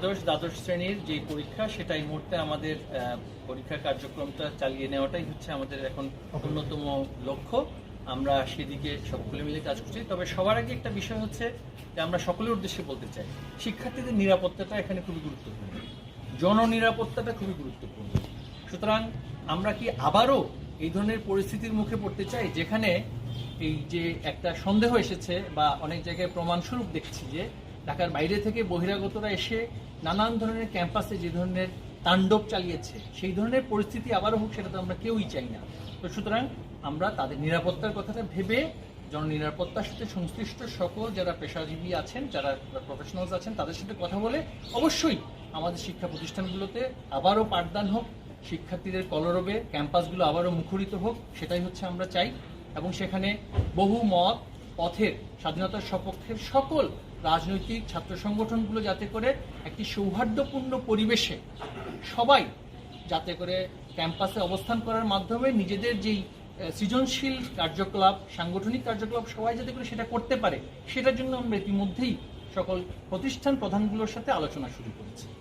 দ্বাদশ শ্রেণীর যে পরীক্ষা সেটা এই মুহূর্তে আমাদের পরীক্ষা কার্যক্রমটা চালিয়ে নেওয়াটাই হচ্ছে আমাদের এখন অন্যতম লক্ষ্য। আমরা সেদিকে সকলে মিলে কাজ করছি। তবে সবার আগে একটা বিষয় হচ্ছে যে আমরা সকলের উদ্দেশ্যে বলতে চাই, শিক্ষার্থীদের নিরাপত্তাটা এখানে খুবই গুরুত্বপূর্ণ, জননিরাপত্তাটা খুবই গুরুত্বপূর্ণ। সুতরাং আমরা কি আবারও এই ধরনের পরিস্থিতির মুখে পড়তে চাই যেখানে এই যে একটা সন্দেহ এসেছে বা অনেক জায়গায় প্রমাণস্বরূপ দেখছি যে ঢাকার বাইরে থেকে বহিরাগতরা এসে নানান ধরনের ক্যাম্পাসে যে ধরনের তাণ্ডব চালিয়েছে, সেই ধরনের পরিস্থিতি আবারও হোক, সেটা তো আমরা কেউই চাই না। তো সুতরাং আমরা তাদের নিরাপত্তার কথাটা ভেবে জননিরাপত্তার সাথে সংশ্লিষ্ট সকল যারা পেশাজীবী আছেন, যারা প্রফেশনালস আছেন, তাদের সাথে কথা বলে অবশ্যই আমাদের শিক্ষা প্রতিষ্ঠানগুলোতে আবারও পাঠদান হোক, শিক্ষার্থীদের কলরবে ক্যাম্পাসগুলো আবারও মুখরিত হোক, সেটাই হচ্ছে আমরা চাই। এবং সেখানে বহু মত পথের স্বাধীনতার সপক্ষের সকল রাজনৈতিক ছাত্র সংগঠনগুলো যাতে করে একটি সৌহার্দ্যপূর্ণ পরিবেশে সবাই যাতে করে ক্যাম্পাসে অবস্থান করার মাধ্যমে নিজেদের যেই সৃজনশীল কার্যকলাপ, সাংগঠনিক কার্যকলাপ সবাই যাতে করে সেটা করতে পারে, সেটার জন্য আমরা ইতিমধ্যেই সকল প্রতিষ্ঠান প্রধানগুলোর সাথে আলোচনা শুরু করেছি।